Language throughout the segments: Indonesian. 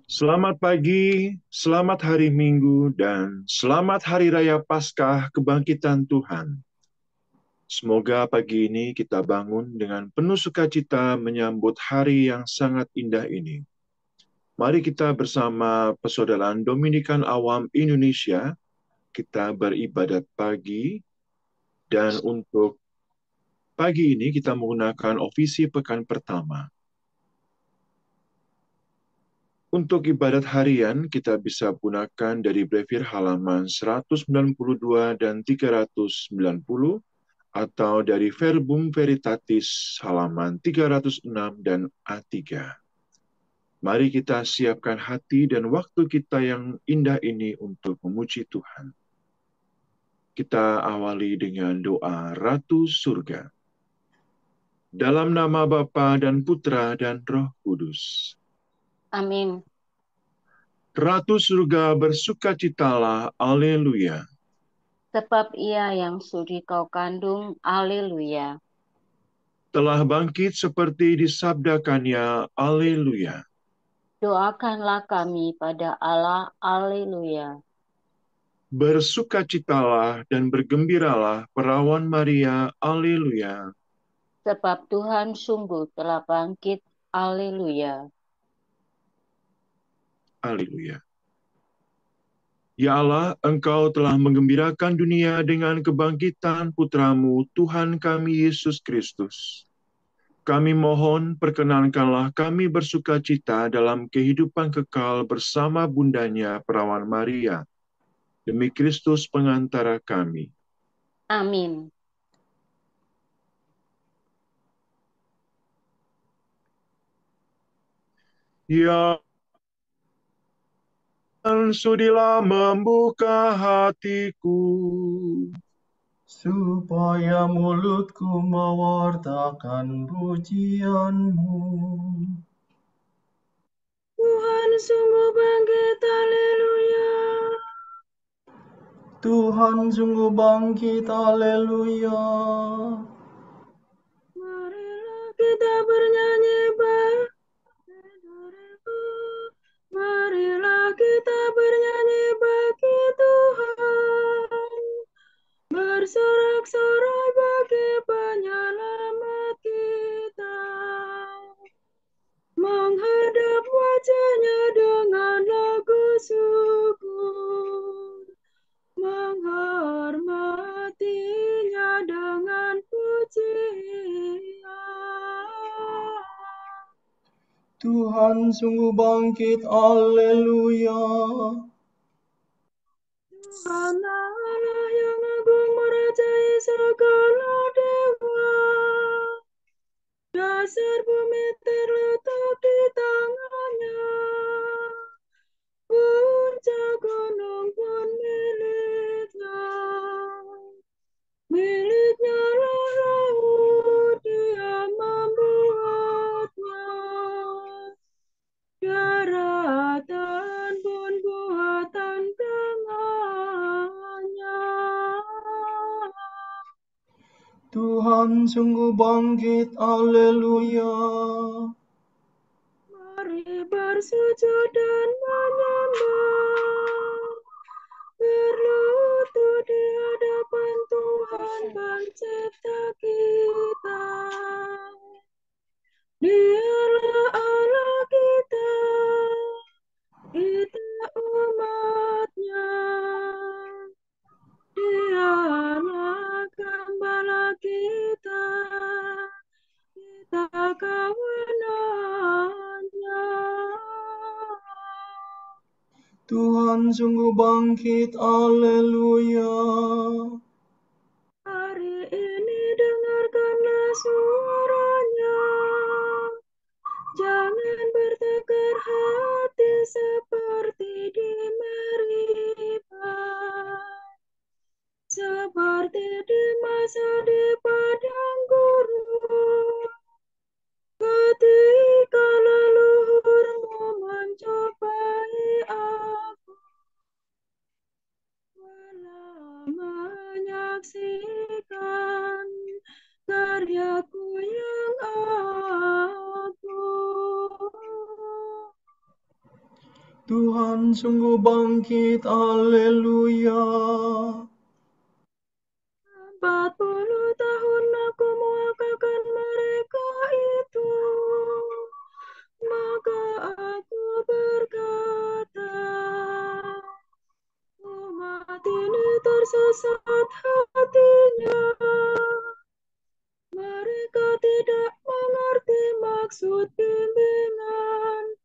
Selamat pagi, selamat hari Minggu, dan selamat Hari Raya Paskah Kebangkitan Tuhan. Semoga pagi ini kita bangun dengan penuh sukacita menyambut hari yang sangat indah ini. Mari kita bersama Persaudaraan Dominikan Awam Indonesia, kita beribadat pagi, dan untuk pagi ini kita menggunakan ofisi pekan pertama. Untuk ibadat harian, kita bisa gunakan dari brevir halaman 192 dan 390, atau dari Verbum Veritatis halaman 306 dan A3. Mari kita siapkan hati dan waktu kita yang indah ini untuk memuji Tuhan. Kita awali dengan doa Ratu Surga. Dalam nama Bapa dan Putra dan Roh Kudus. Amin. Ratu Surga bersukacitalah, Haleluya. Sebab ia yang sudi kau kandung, haleluya. Telah bangkit seperti disabdakannya, Haleluya. Doakanlah kami pada Allah, haleluya. Bersukacitalah dan bergembiralah perawan Maria, Haleluya. Sebab Tuhan sungguh telah bangkit, haleluya. Haleluya. Ya Allah, Engkau telah menggembirakan dunia dengan kebangkitan Putramu, Tuhan kami Yesus Kristus. Kami mohon, perkenankanlah kami bersukacita dalam kehidupan kekal bersama bundanya perawan Maria. Demi Kristus pengantara kami. Amin. Ya, sudilah membuka hatiku, supaya mulutku mewartakan pujian-Mu. Tuhan sungguh bangkit, haleluya. Tuhan sungguh bangkit, haleluya. Marilah kita bernyanyi Marilah kita bernyanyi bagi Tuhan. Bersorak-sorai bagi penyelamat kita. Menghadap wajahnya dengan lagu syukur. Menghormatinya dengan pujian. Tuhan sungguh bangkit, haleluya. Tuhan Allah yang agung merajai segala dewa. Dasar bumi terletak di tangannya. Puncak gunung pun miliknya. Miliknya lah laut, dia membuatnya. Daratan pun buatan tangannya. Tuhan sungguh bangkit, haleluya. Mari bersujud dan menyembah. Berlutut di hadapan Tuhan pencipta kita. Dialah Allah kita, kita umatnya. Dialah gembala kita, kita kawanannya. Tuhan sungguh bangkit, haleluya. Hari ini dengarkanlah suaranya. Jangan bertekar hati seperti di Meribah. Seperti di masa di padang gurun. Ketika leluhurmu mencobai aku. Tuhan sungguh bangkit, haleluya. 40 tahun aku muakakan mereka itu, maka aku berkata, umat ini tersesat hatinya, mereka tidak mengerti maksud bimbinganku.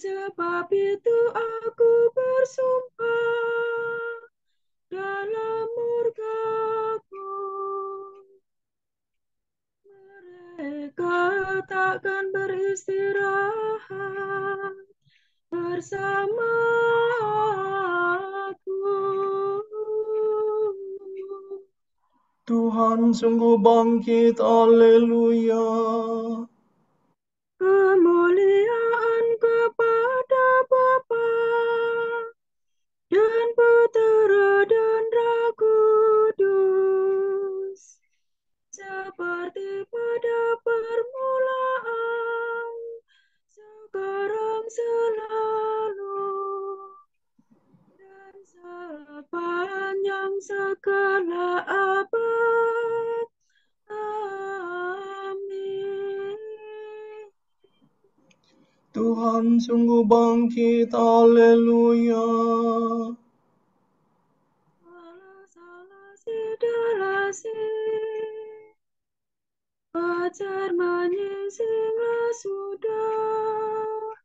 Sebab itu aku bersumpah dalam murkaku, mereka takkan beristirahat bersama aku. Tuhan sungguh bangkit, haleluya. Kemuliaan kepada Bapa dan Putera dan Roh Kudus, seperti pada permulaan, sekarang selalu, dan sepanjang segala abad. Amin. Tuhan sungguh bangkit, haleluya. Fajar menyingsinglah sudah,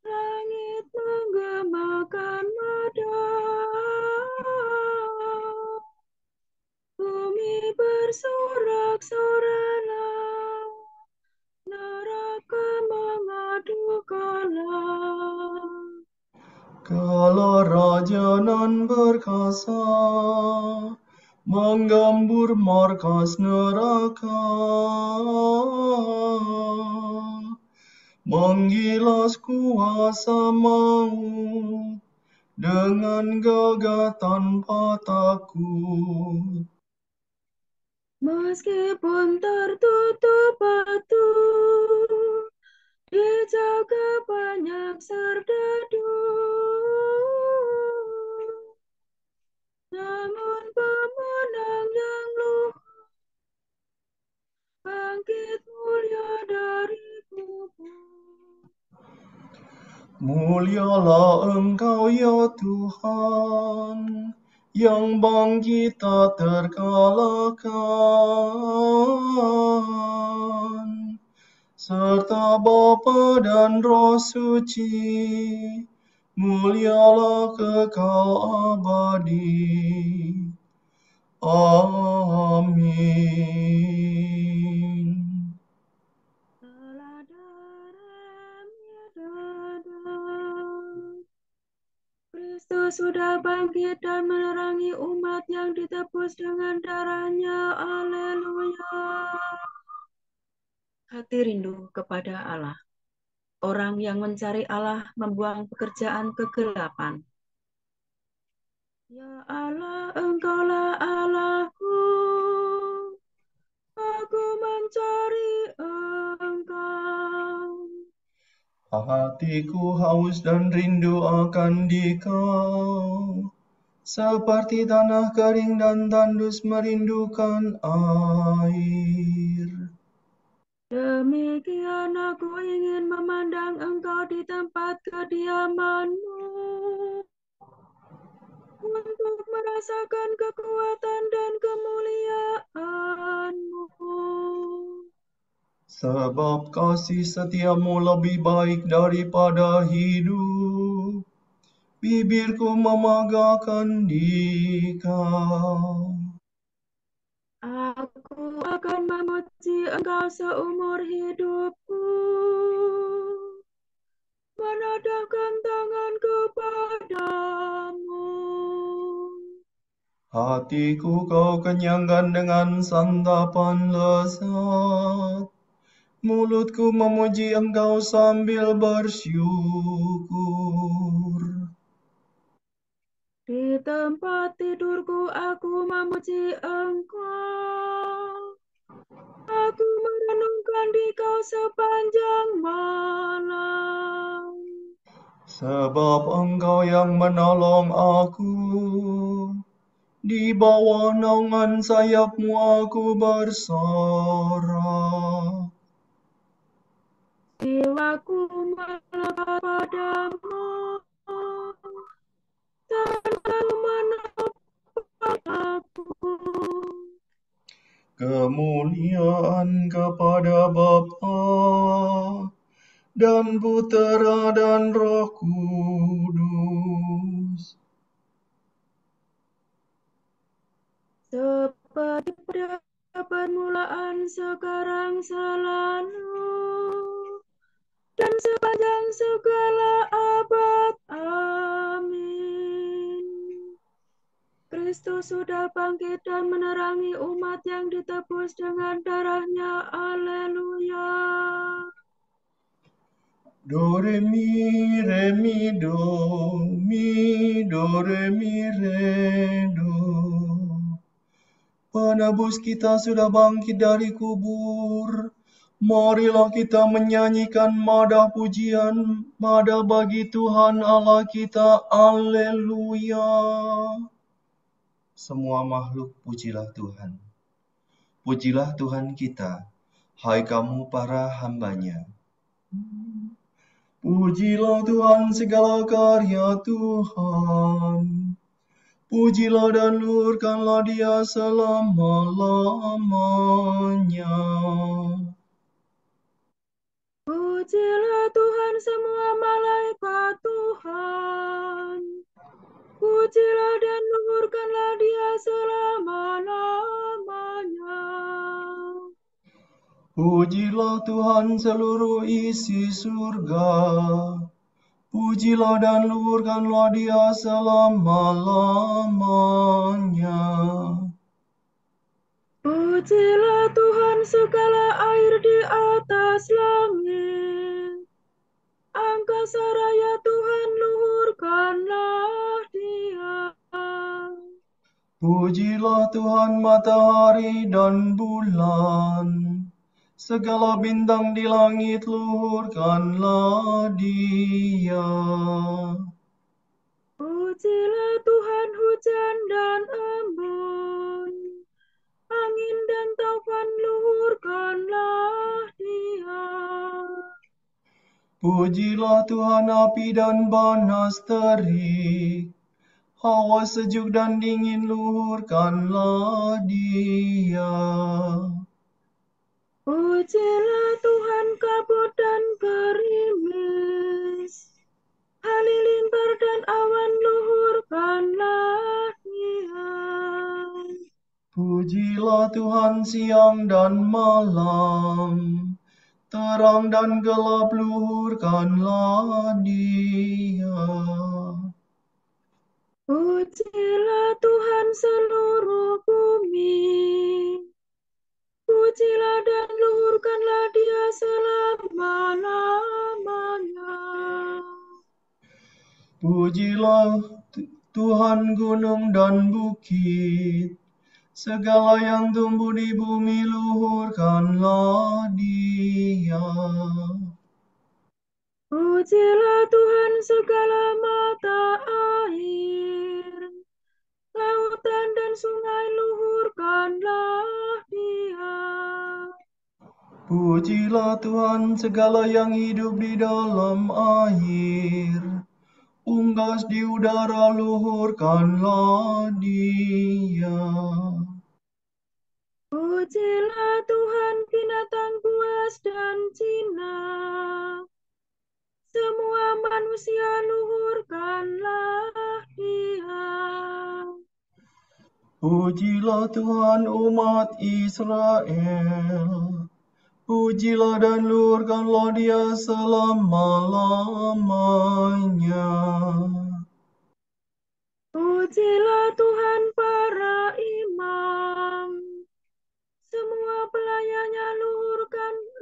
langit menggemakan madang, bumi bersorak-soraklah, neraka mengadukanlah. Kala raja nan berkasa menggambur markas neraka, menggilas kuasa maut dengan gagah tanpa takut. Meskipun tertutup batu, dijaga banyak serdadu, namun pemenang yang luhur bangkit mulia dari kubur. Mulialah Engkau ya Tuhan, yang bangkit tak terkalahkan, serta Bapa dan Roh Suci, mulialah kekal abadi. Amin. Telah darahnya dadah. Kristus sudah bangkit dan menerangi umat yang ditebus dengan darahnya. Haleluya. Hati rindu kepada Allah. Orang yang mencari Allah membuang pekerjaan kegelapan. Ya Allah, Engkaulah Allahku. Aku mencari Engkau. Hatiku haus dan rindu akan Dikau, seperti tanah kering dan tandus merindukan air. Demikian aku ingin memandang Engkau di tempat kediaman-Mu, untuk merasakan kekuatan dan kemuliaan-Mu. Sebab kasih setiamu lebih baik daripada hidup, bibirku memegahkan Dikau. Aku akan memuji Engkau seumur hidupku, menadahkan tangan kepadamu. Hatiku kau kenyangkan dengan santapan lezat, mulutku memuji Engkau sambil bersyukur. Di tempat tidurku aku memuji Engkau. Aku merenungkan Dikau sepanjang malam. Sebab Engkau yang menolong aku, di bawah naungan sayap-Mu aku bersorak. Jiwaku melekat padamu, Engkau menopang aku. Kemuliaan kepada Bapa dan Putera dan Roh Kudus. Seperti pada permulaan, sekarang, selalu, dan sepanjang segala abad. Amin. Kristus sudah bangkit dan menerangi umat yang ditebus dengan darah-Nya. Haleluya. Do re mi do, mi do re mi re do. Penebus kita sudah bangkit dari kubur. Marilah kita menyanyikan madah pujian, madah bagi Tuhan Allah kita. Haleluya. Semua makhluk pujilah Tuhan. Pujilah Tuhan kita, hai kamu para hamba-Nya. Pujilah Tuhan segala karya Tuhan. Pujilah dan luhurkanlah Dia selama-lamanya. Pujilah Tuhan semua malaikat Tuhan. Pujilah dan luhurkanlah Dia selama-lamanya. Pujilah Tuhan seluruh isi surga. Pujilah dan luhurkanlah Dia selama-lamanya. Pujilah Tuhan segala air di atas langit. Angkasa raya Tuhan, luhurkanlah Dia. Pujilah Tuhan matahari dan bulan. Segala bintang di langit, luhurkanlah Dia. Pujilah Tuhan hujan dan embun. Angin dan taufan, luhurkanlah Dia. Pujilah Tuhan api dan panas terik. Hawa sejuk dan dingin, luhurkanlah Dia. Pujilah Tuhan kabut dan gerimis. Halilintar dan awan, luhurkanlah Dia. Pujilah Tuhan siang dan malam. Terang dan gelap, luhurkanlah Dia. Pujilah Tuhan seluruh bumi. Pujilah dan luhurkanlah Dia selama-lamanya. Pujilah Tuhan gunung dan bukit. Segala yang tumbuh di bumi, luhurkanlah Dia. Pujilah Tuhan segala mata air. Lautan dan sungai, luhurkanlah Dia. Pujilah Tuhan segala yang hidup di dalam air. Unggas di udara, luhurkanlah Dia. Pujilah Tuhan binatang buas dan jinak. Semua manusia, luhurkanlah Dia. Pujilah Tuhan umat Israel. Pujilah dan luhurkanlah Dia selama-lamanya. Pujilah Tuhan para imam. Semua pelayannya,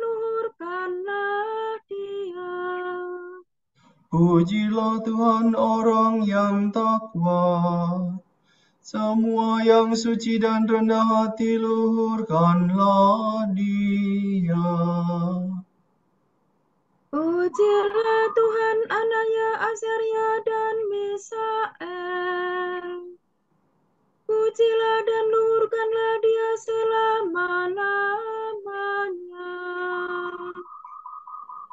luhurkanlah Dia. Pujilah Tuhan orang yang takwa. Semua yang suci dan rendah hati, luhurkanlah Dia. Pujilah Tuhan anaknya Asa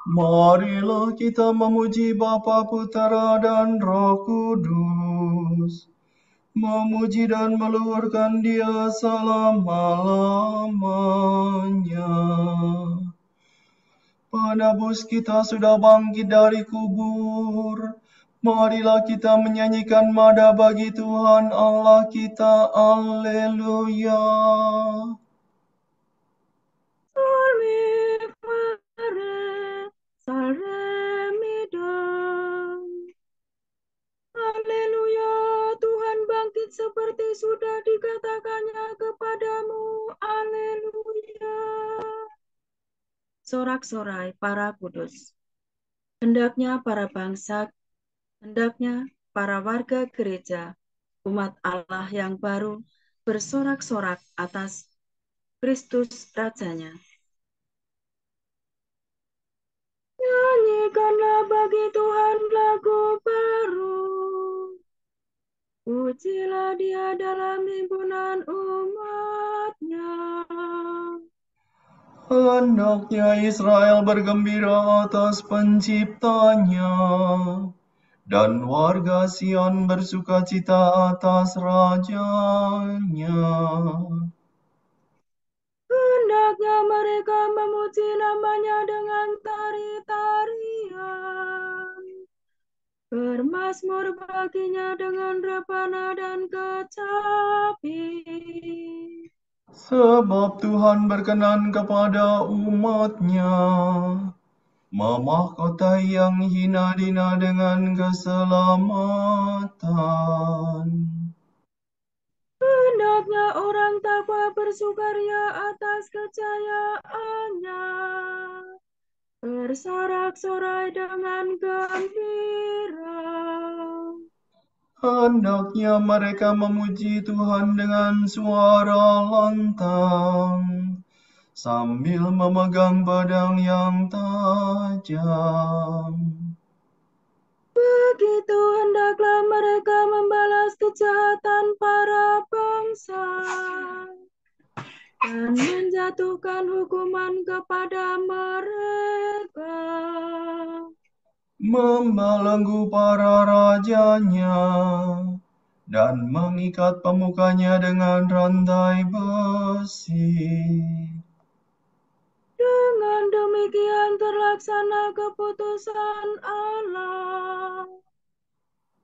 Marilah kita memuji Bapa, Putera, dan Roh Kudus. Memuji dan meluhurkan Dia selama-lamanya. Penebus kita sudah bangkit dari kubur. Marilah kita menyanyikan mada bagi Tuhan Allah kita. Alleluia. Salve Maria, Salve Midam. Haleluya, Tuhan bangkit seperti sudah dikatakannya kepadamu. Haleluya. Sorak-sorai para kudus. Hendaknya para bangsa, hendaknya para warga gereja, umat Allah yang baru, bersorak-sorak atas Kristus Rajanya. Nyanyikanlah bagi Tuhan lagu baru. Pujilah Dia dalam himpunan umat-Nya. Hendaknya Israel bergembira atas penciptanya, dan warga Sion bersukacita atas rajanya. Hendaknya mereka memuji namanya dengan tari-tarian. Bermazmur baginya dengan rebana dan kecapi. Sebab Tuhan berkenan kepada umat-Nya, memahkotai yang hina dina dengan keselamatan. Hendaknya orang takwa bersukaria atas kejayaannya. Bersorak-sorai dengan gembira. Hendaknya mereka memuji Tuhan dengan suara lantang, sambil memegang pedang yang tajam. Begitu hendaklah mereka membalas kejahatan para bangsa dan menjatuhkan hukuman kepada mereka. Membelenggu para rajanya, dan mengikat pemukanya dengan rantai besi. Dengan demikian terlaksana keputusan Allah.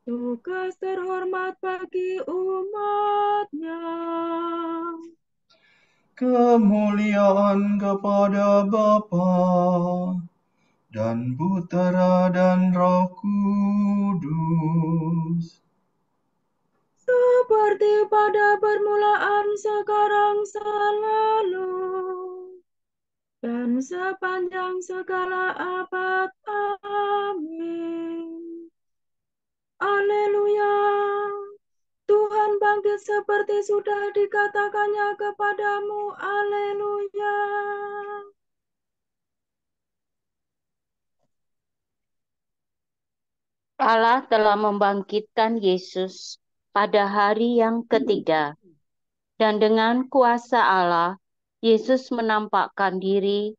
Tugas terhormat bagi umat-Nya. Kemuliaan kepada Bapa dan Putera dan Roh Kudus. Seperti pada permulaan, sekarang, selalu, dan sepanjang segala abad. Amin. Haleluya. Tuhan bangkit seperti sudah dikatakannya kepadamu. Haleluya. Allah telah membangkitkan Yesus pada hari yang ketiga, dan dengan kuasa Allah, Yesus menampakkan diri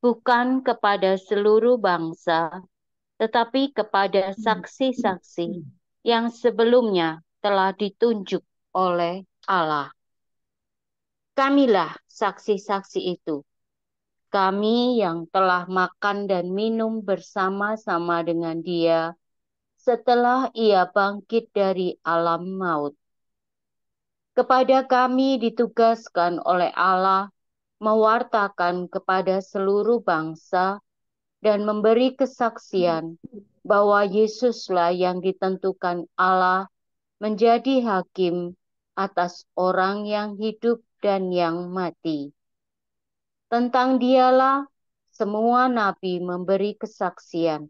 bukan kepada seluruh bangsa, tetapi kepada saksi-saksi yang sebelumnya telah ditunjuk oleh Allah. Kamilah saksi-saksi itu. Kami yang telah makan dan minum bersama-sama dengan Dia setelah Ia bangkit dari alam maut. Kepada kami ditugaskan oleh Allah mewartakan kepada seluruh bangsa dan memberi kesaksian bahwa Yesuslah yang ditentukan Allah menjadi hakim atas orang yang hidup dan yang mati. Tentang Dialah semua nabi memberi kesaksian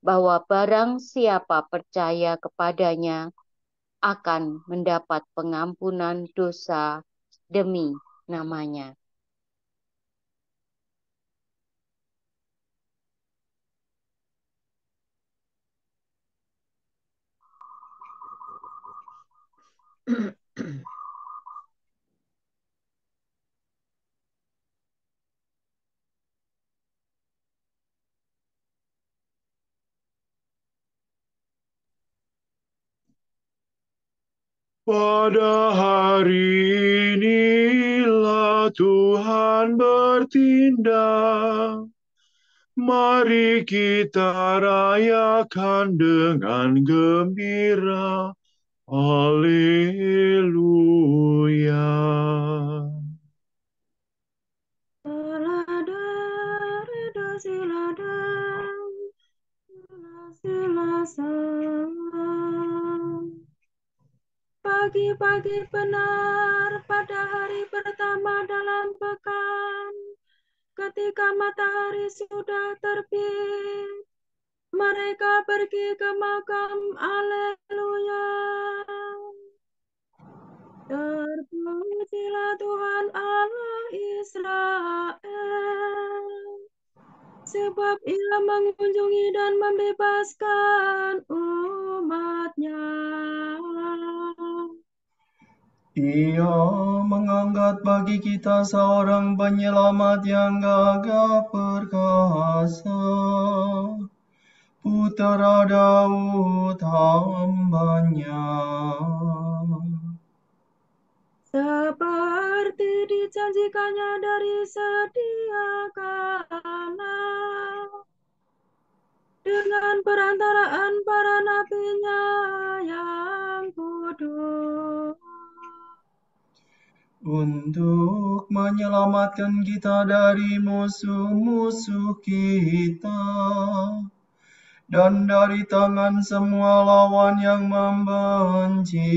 bahwa barang siapa percaya kepadanya akan mendapat pengampunan dosa demi namanya. Pada hari inilah Tuhan bertindak. Mari kita rayakan dengan gembira. Haleluya. Selada, reda, silada, silasa. Pagi-pagi benar pada hari pertama dalam pekan, ketika matahari sudah terbit, mereka pergi ke makam. Haleluya. Terpujilah Tuhan Allah Israel, sebab Ia mengunjungi dan membebaskan umat-Nya. Ia mengangkat bagi kita seorang penyelamat yang gagah perkasa, Putera Daud hamba-Nya. Seperti dijanjikannya dari sedia kala, dengan perantaraan para nabi-Nya yang kudus, untuk menyelamatkan kita dari musuh-musuh kita dan dari tangan semua lawan yang membenci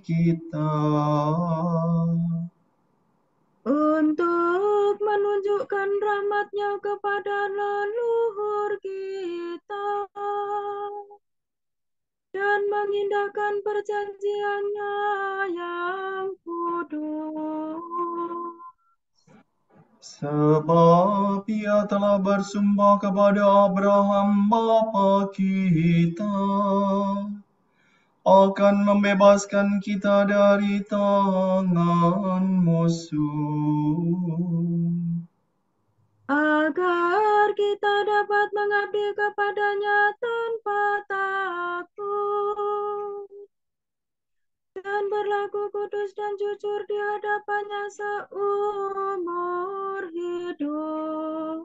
kita, untuk menunjukkan rahmat-Nya kepada leluhur kita dan mengindahkan perjanjian-Nya yang kudus. sebab Ia telah bersumpah kepada Abraham bapa kita akan membebaskan kita dari tangan musuh, agar kita dapat mengabdi kepada-Nya tanpa takut dan berlaku kudus dan jujur di hadapan-Nya seumur hidup.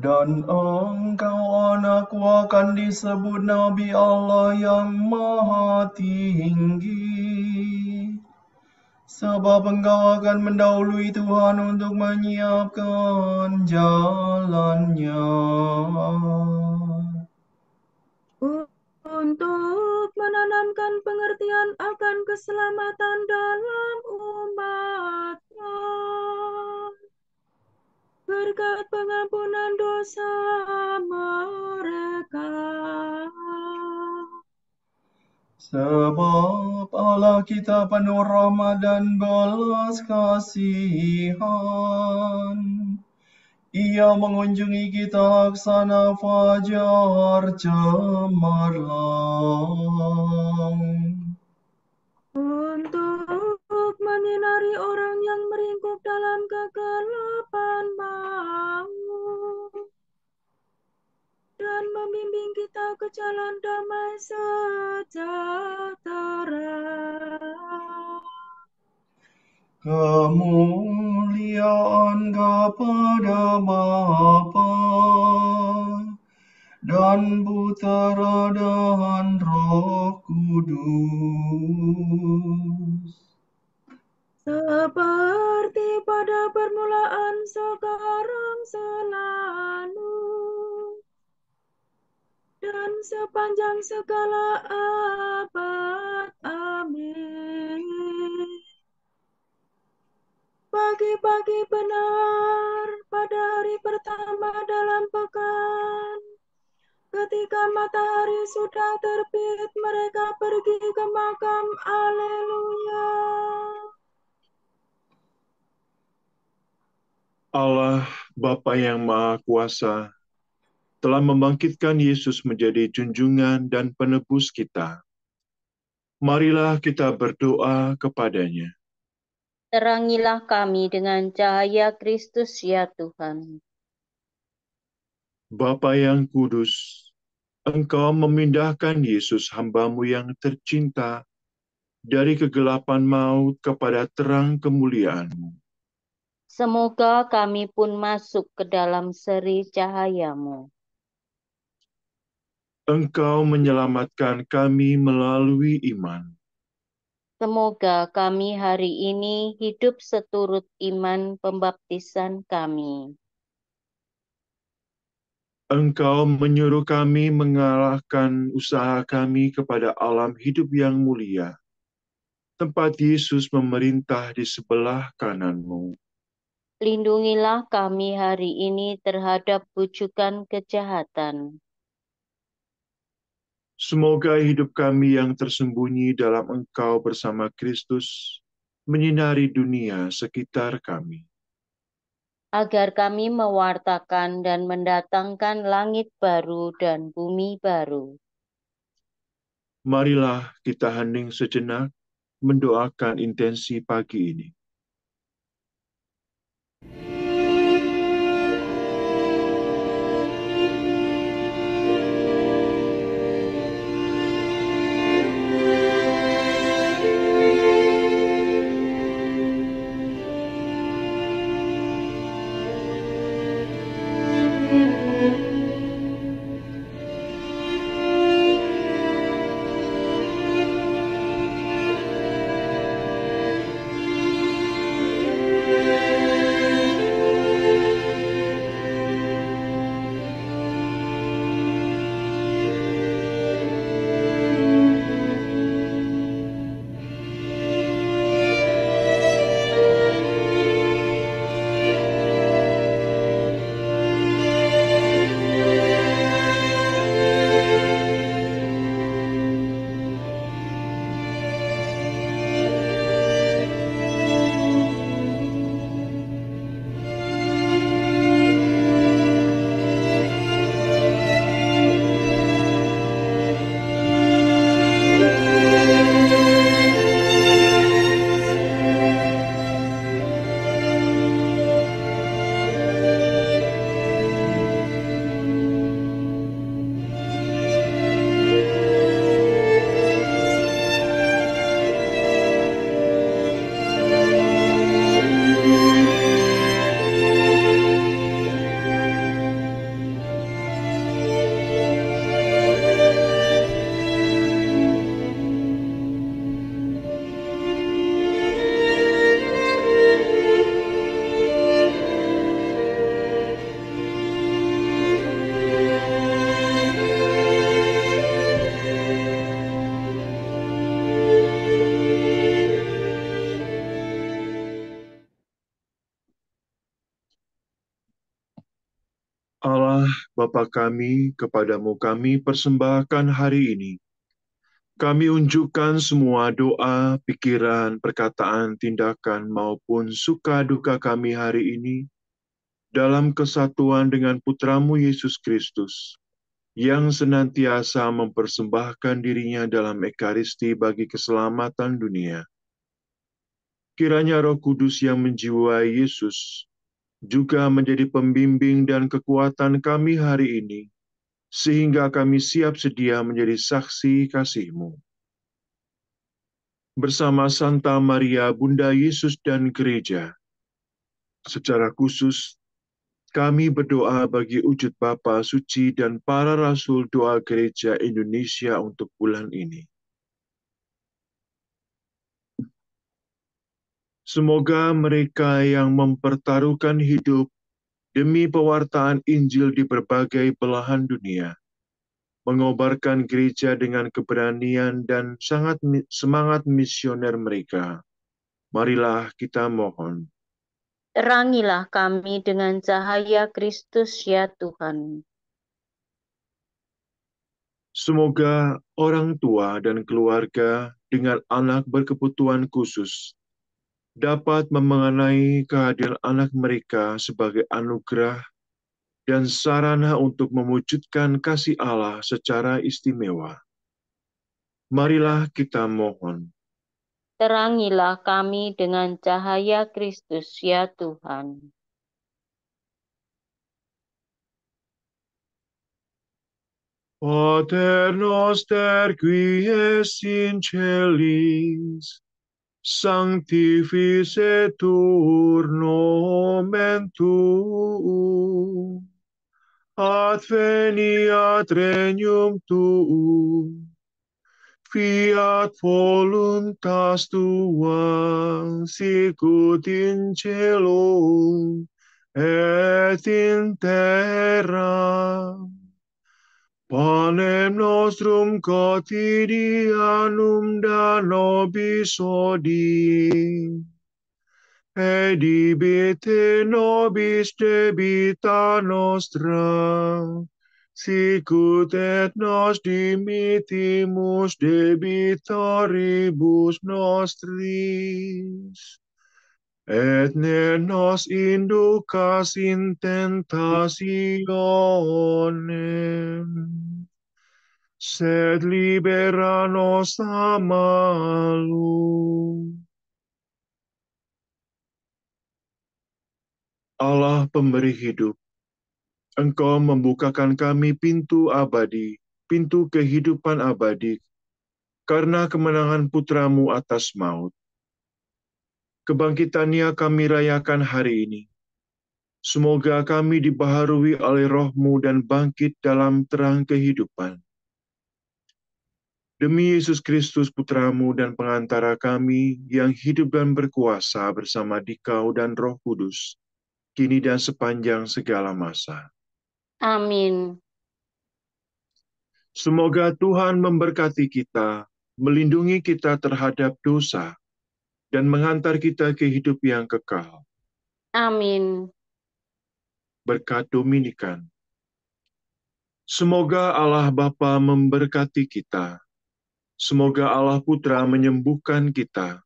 dan engkau anakku akan disebut Nabi Allah yang Maha Tinggi, sebab engkau akan mendahului Tuhan untuk menyiapkan jalannya, Untuk menanamkan pengertian akan keselamatan dalam umat-Nya, berkat pengampunan dosa mereka. sebab Allah kita penuh rahmat dan belas kasihan. Ia mengunjungi kita laksana fajar cemerlang, Untuk menyinari orang yang meringkuk dalam kegelapan maut dan membimbing kita ke jalan damai sejahtera. kemuliaan kepada Bapa dan Putera dan Roh Kudus, Seperti pada permulaan, sekarang, selalu, dan sepanjang segala abad. Amin. Pagi-pagi benar pada hari pertama dalam pekan, ketika matahari sudah terbit, mereka pergi ke makam. Haleluya. Allah Bapa yang Maha Kuasa telah membangkitkan Yesus menjadi junjungan dan penebus kita. Marilah kita berdoa kepadanya. Terangilah kami dengan cahaya Kristus ya Tuhan. Bapa yang kudus, Engkau memindahkan Yesus hamba-Mu yang tercinta dari kegelapan maut kepada terang kemuliaan-Mu. Semoga kami pun masuk ke dalam seri cahaya-Mu. Engkau menyelamatkan kami melalui iman. Semoga kami hari ini hidup seturut iman pembaptisan kami. Engkau menyuruh kami mengalahkan usaha kami kepada alam hidup yang mulia, tempat Yesus memerintah di sebelah kanan-Mu. Lindungilah kami hari ini terhadap bujukan kejahatan. Semoga hidup kami yang tersembunyi dalam Engkau bersama Kristus menyinari dunia sekitar kami. Agar kami mewartakan dan mendatangkan langit baru dan bumi baru. Marilah kita hening sejenak mendoakan intensi pagi ini. Allah Bapa kami, kepadamu kami persembahkan hari ini. Kami unjukkan semua doa, pikiran, perkataan, tindakan, maupun suka duka kami hari ini dalam kesatuan dengan Putramu Yesus Kristus, yang senantiasa mempersembahkan dirinya dalam Ekaristi bagi keselamatan dunia. Kiranya Roh Kudus yang menjiwai Yesus juga menjadi pembimbing dan kekuatan kami hari ini, sehingga kami siap sedia menjadi saksi kasih-Mu. Bersama Santa Maria, Bunda Yesus dan Gereja, secara khusus, kami berdoa bagi wujud Bapa Suci dan para Rasul Doa Gereja Indonesia untuk bulan ini. Semoga mereka yang mempertaruhkan hidup demi pewartaan Injil di berbagai belahan dunia, mengobarkan gereja dengan keberanian dan semangat misioner mereka. Marilah kita mohon. Terangilah kami dengan cahaya Kristus ya Tuhan. Semoga orang tua dan keluarga dengan anak berkebutuhan khusus dapat memengenai kehadiran anak mereka sebagai anugerah dan sarana untuk mewujudkan kasih Allah secara istimewa. Marilah kita mohon. Terangilah kami dengan cahaya Kristus ya Tuhan. Pater noster qui es in celis, sanctificetur nomen tuum, adveniat regnum tuum, fiat voluntas tua, sicut in cielo et in terra. Panem nostrum quotidianum da nobis hodie, et debite nobis debita nostra, sicut et nos dimittimus debitoribus nostris. Et ne nos inducas in tentationem, sed libera nos a malo. Allah pemberi hidup, Engkau membukakan kami pintu abadi, pintu kehidupan abadi, karena kemenangan putramu atas maut. Kebangkitannya kami rayakan hari ini. Semoga kami dibaharui oleh roh-Mu dan bangkit dalam terang kehidupan. Demi Yesus Kristus Putramu dan pengantara kami yang hidup dan berkuasa bersama Dikau dan Roh Kudus, kini dan sepanjang segala masa. Amin. Semoga Tuhan memberkati kita, melindungi kita terhadap dosa, dan menghantar kita ke hidup yang kekal. Amin. Berkat Dominikan. Semoga Allah Bapa memberkati kita. Semoga Allah Putra menyembuhkan kita.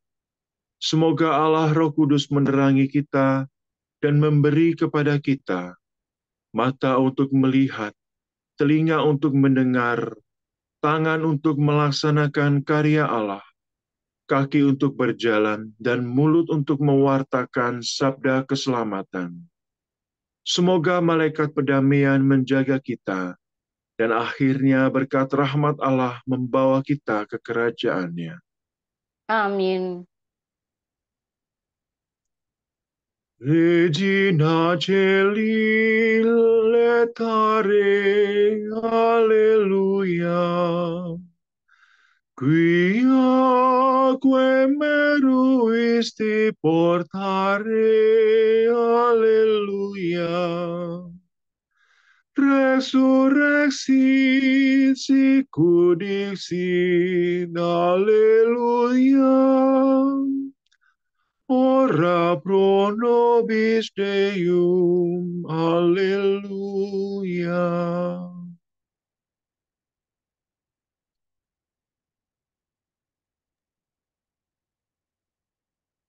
Semoga Allah Roh Kudus menerangi kita dan memberi kepada kita mata untuk melihat, telinga untuk mendengar, tangan untuk melaksanakan karya Allah, kaki untuk berjalan, dan mulut untuk mewartakan sabda keselamatan. Semoga malaikat pendamaian menjaga kita, dan akhirnya berkat rahmat Allah membawa kita ke kerajaan-Nya. Amin. Regina Celi letare, alleluia. Quiaque meruisti portare, alleluia. Resurrexit sicut dixit, alleluia. Ora pro nobis Deum,